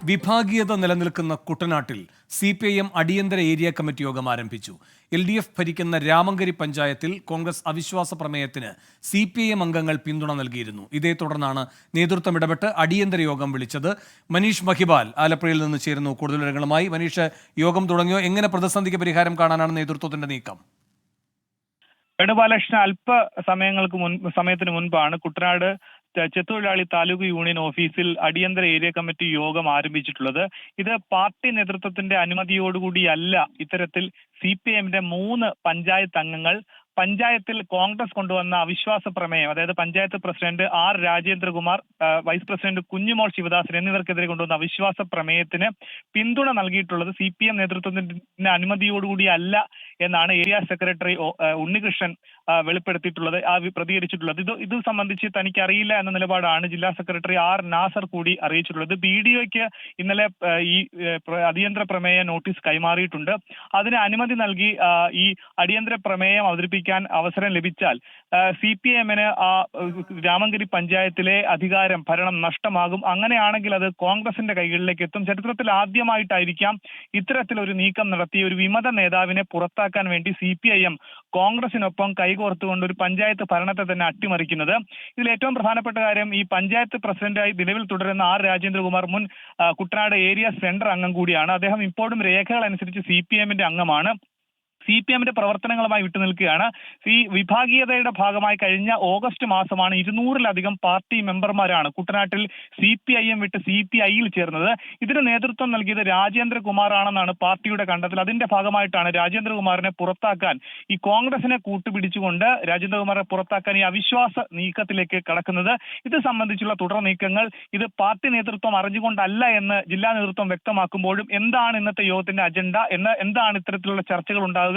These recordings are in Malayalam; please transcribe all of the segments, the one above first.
വിഭാഗീയത നിലനിൽക്കുന്ന കുട്ടനാട്ടിൽ CPIM അടിയന്തര ഏരിയ കമ്മിറ്റി യോഗം ആരംഭിച്ചു. LDF ഭരിക്കുന്ന രാമങ്കരി പഞ്ചായത്തിൽ കോൺഗ്രസ് അവിശ്വാസ പ്രമേയത്തിന് CPIM അംഗങ്ങൾ പിന്തുണ നൽകിയിരുന്നു. ഇതേ തുടർന്നാണ് നേതൃത്വം ഇടപെട്ട് അടിയന്തര യോഗം വിളിച്ചത്. മനീഷ് മഹിബാൽ ആലപ്പുഴയിൽ നിന്ന് ചേരുന്നു കൂടുതൽ വിവരങ്ങളുമായി. മനീഷ്, യോഗം തുടങ്ങിയോ? എങ്ങനെ പ്രതിസന്ധിക്ക് പരിഹാരം കാണാനാണ് നേതൃത്വത്തിന്റെ നീക്കം? വേണുഗോപാലകൃഷ്ണൻ സമയത്തിന് മുൻപാണ് കുട്ടനാട് ചെത്തൊഴിലാളി താലൂക്ക് യൂണിയൻ ഓഫീസിൽ അടിയന്തര ഏരിയ കമ്മിറ്റി യോഗം ആരംഭിച്ചിട്ടുള്ളത്. ഇത് പാർട്ടി നേതൃത്വത്തിന്റെ അനുമതിയോടുകൂടിയല്ല ഇത്തരത്തിൽ CPIMന്റെ 3 പഞ്ചായത്ത് അംഗങ്ങൾ പഞ്ചായത്തിൽ കോൺഗ്രസ് കൊണ്ടുവന്ന അവിശ്വാസ പ്രമേയം, അതായത് panchayat president R Rajendrakumar, vice president Kunjumol Sivadasan എന്നിവർക്കെതിരെ കൊണ്ടുവന്ന അവിശ്വാസ പ്രമേയത്തിന് പിന്തുണ നൽകിയിട്ടുള്ളത് CPIM നേതൃത്വത്തിന്റെ അനുമതിയോടുകൂടി അല്ല എന്നാണ് ഏരിയ സെക്രട്ടറി ഉണ്ണികൃഷ്ണൻ വെളിപ്പെടുത്തിയിട്ടുള്ളത്, പ്രതികരിച്ചിട്ടുള്ളത്. ഇത് സംബന്ധിച്ച് തനിക്ക് അറിയില്ല എന്ന നിലപാടാണ് ജില്ലാ സെക്രട്ടറി R നാസർ കൂടി അറിയിച്ചിട്ടുള്ളത്. BDOയ്ക്ക് ഇന്നലെ ഈ അടിയന്തര പ്രമേയ നോട്ടീസ് കൈമാറിയിട്ടുണ്ട്. അതിന് അനുമതി നൽകി ഈ അടിയന്തര പ്രമേയം അവതരിപ്പിക്കാൻ അവസരം ലഭിച്ചാൽ CPIMന് രാമങ്കരി പഞ്ചായത്തിലെ ഭരണം നഷ്ടമാകും. അങ്ങനെയാണെങ്കിൽ അത് കോൺഗ്രസിന്റെ കൈകളിലേക്ക് എത്തും. ചരിത്രത്തിൽ ആദ്യമായിട്ടായിരിക്കാം ഇത്തരത്തിലൊരു നീക്കം നടത്തി ഒരു വിമത നേതാവിനെ പുറത്താക്കാൻ വേണ്ടി CPIM കോൺഗ്രസിനൊപ്പം കൈകോർത്തുകൊണ്ട് ഒരു പഞ്ചായത്ത് ഭരണത്തെ തന്നെ അട്ടിമറിക്കുന്നത്. ഇതിൽ ഏറ്റവും പ്രധാനപ്പെട്ട കാര്യം, ഈ പഞ്ചായത്ത് പ്രസിഡന്റായി നിലവിൽ തുടരുന്ന R രാജേന്ദ്രകുമാർ മുൻ കുട്ടനാട് ഏരിയ സെന്റർ അംഗം കൂടിയാണ്. അദ്ദേഹം ഇപ്പോഴും രേഖകൾ അനുസരിച്ച് CPIMന്റെ അംഗമാണ്. CPIMന്റെ പ്രവർത്തനങ്ങളുമായി വിട്ടുനിൽക്കുകയാണ്. ഈ വിഭാഗീയതയുടെ ഭാഗമായി കഴിഞ്ഞ ഓഗസ്റ്റ് മാസമാണ് 200-ലധികം പാർട്ടി മെമ്പർമാരാണ് കുട്ടനാട്ടിൽ CPIM വിട്ട് CPIയിൽ ചേർന്നത്. ഇതിന് നേതൃത്വം നൽകിയത് രാജേന്ദ്രകുമാറാണെന്നാണ് പാർട്ടിയുടെ കണ്ടെത്തൽ. അതിന്റെ ഭാഗമായിട്ടാണ് രാജേന്ദ്രകുമാറിനെ പുറത്താക്കാൻ, ഈ കോൺഗ്രസിനെ കൂട്ടുപിടിച്ചുകൊണ്ട് രാജേന്ദ്രകുമാറിനെ പുറത്താക്കാൻ ഈ അവിശ്വാസ നീക്കത്തിലേക്ക് കടക്കുന്നത്. ഇത് സംബന്ധിച്ചുള്ള തുടർ നീക്കങ്ങൾ ഇത് പാർട്ടി നേതൃത്വം അറിഞ്ഞുകൊണ്ടല്ല എന്ന് ജില്ലാ നേതൃത്വം വ്യക്തമാക്കുമ്പോഴും എന്താണ് ഇന്നത്തെ യോഗത്തിന്റെ അജണ്ട, എന്താണ് ഇത്തരത്തിലുള്ള ചർച്ചകൾ ഉണ്ടാകുക,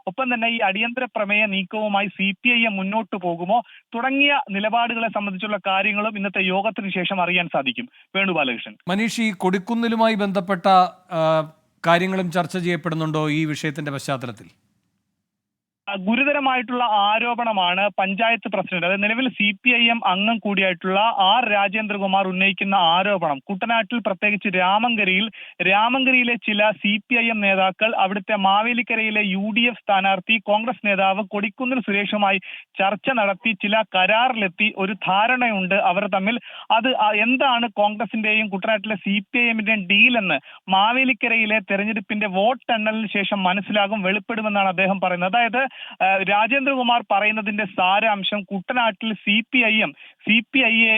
ഒപ്പം തന്നെ ഈ അടിയന്തര പ്രമേയ നീക്കവുമായി CPIM മുന്നോട്ട് പോകുമോ തുടങ്ങിയ നിലപാടുകളെ സംബന്ധിച്ചുള്ള കാര്യങ്ങളും ഇന്നത്തെ യോഗത്തിന് ശേഷം അറിയാൻ സാധിക്കും. വേണുഗോപാലകൃഷ്ണൻ. മനീഷ്, ഈ കൊടിക്കുന്നിലുമായി ബന്ധപ്പെട്ട കാര്യങ്ങളും ചർച്ച ചെയ്യപ്പെടുന്നുണ്ടോ ഈ വിഷയത്തിന്റെ പശ്ചാത്തലത്തിൽ? ഗുരുതരമായിട്ടുള്ള ആരോപണമാണ് പഞ്ചായത്ത് പ്രസിഡന്റ്, അതായത് നിലവിൽ CPIM അംഗം കൂടിയായിട്ടുള്ള R രാജേന്ദ്രകുമാർ ഉന്നയിക്കുന്ന ആരോപണം. കുട്ടനാട്ടിൽ പ്രത്യേകിച്ച് രാമങ്കരിയിലെ ചില CPIM നേതാക്കൾ അവിടുത്തെ മാവേലിക്കരയിലെ UDF സ്ഥാനാർത്ഥി കോൺഗ്രസ് നേതാവ് കൊടിക്കുന്നിൽ സുരേഷുമായി ചർച്ച നടത്തി ചില കരാറിലെത്തി, ഒരു ധാരണയുണ്ട് അവർ തമ്മിൽ. അത് എന്താണ് കോൺഗ്രസിന്റെയും കുട്ടനാട്ടിലെ CPIMന്റെയും ഡീൽ എന്ന് മാവേലിക്കരയിലെ തെരഞ്ഞെടുപ്പിന്റെ വോട്ടെണ്ണലിന് ശേഷം മനസ്സിലാകും, വെളിപ്പെടുമെന്നാണ് അദ്ദേഹം പറയുന്നത്. അതായത് രാജേന്ദ്രകുമാർ പറയുന്നതിന്റെ സാരാംശം, കുട്ടനാട്ടിൽ CPIയെ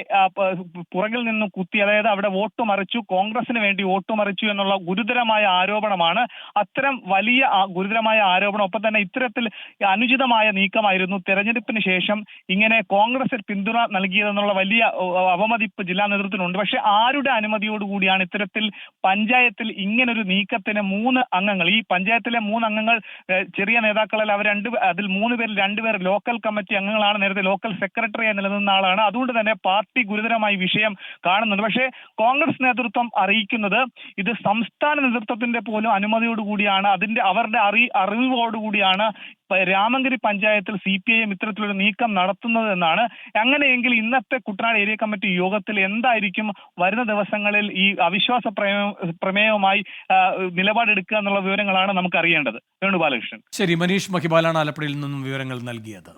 പുറകിൽ നിന്ന് കുത്തി, അതായത് അവിടെ വോട്ട് മറിച്ചു, കോൺഗ്രസിന് വേണ്ടി വോട്ട് മറിച്ചു എന്നുള്ള ഗുരുതരമായ ആരോപണമാണ്. അത്തരം വലിയ ഗുരുതരമായ ആരോപണം, ഒപ്പം തന്നെ ഇത്തരത്തിൽ അനുചിതമായ നീക്കമായിരുന്നു തെരഞ്ഞെടുപ്പിന് ശേഷം ഇങ്ങനെ കോൺഗ്രസിൽ പിന്തുണ നൽകിയതെന്നുള്ള വലിയ അവമതിപ്പ് ജില്ലാ നേതൃത്വത്തിനുണ്ട്. പക്ഷെ ആരുടെ അനുമതിയോടുകൂടിയാണ് ഇത്തരത്തിൽ പഞ്ചായത്തിൽ ഇങ്ങനൊരു നീക്കത്തിന് 3 അംഗങ്ങൾ, ഈ പഞ്ചായത്തിലെ 3 അംഗങ്ങൾ ചെറിയ നേതാക്കളല്ല, അതിൽ 3 പേരിൽ 2 പേർ ലോക്കൽ കമ്മിറ്റി അംഗങ്ങളാണ്, നേരത്തെ ലോക്കൽ സെക്രട്ടറിയായി നിലനിന്ന ആളാണ്. അതുകൊണ്ട് തന്നെ പാർട്ടി ഗുരുതരമായി വിഷയം കാണുന്നുണ്ട്. പക്ഷേ കോൺഗ്രസ് നേതൃത്വം അറിയിക്കുന്നത് ഇത് സംസ്ഥാന നേതൃത്വത്തിന്റെ പോലും അനുമതിയോടുകൂടിയാണ്, അവരുടെ അറിവോടുകൂടിയാണ് രാമങ്കരി പഞ്ചായത്തിൽ CPIM ഇത്തരത്തിലൊരു നീക്കം നടത്തുന്നത് എന്നാണ്. അങ്ങനെയെങ്കിൽ ഇന്നത്തെ കുട്ടനാട് ഏരിയ കമ്മിറ്റി യോഗത്തിൽ എന്തായിരിക്കും വരുന്ന ദിവസങ്ങളിൽ ഈ അവിശ്വാസ പ്രമേയവുമായി നിലപാടെടുക്കുക എന്നുള്ള വിവരങ്ങളാണ് നമുക്ക് അറിയേണ്ടത്. വേണുഗോപാലകൃഷ്ണൻ. ശരി, മനീഷ് മഹിബാലാണ് ആലപ്പുഴയിൽ നിന്നും വിവരങ്ങൾ നൽകിയത്.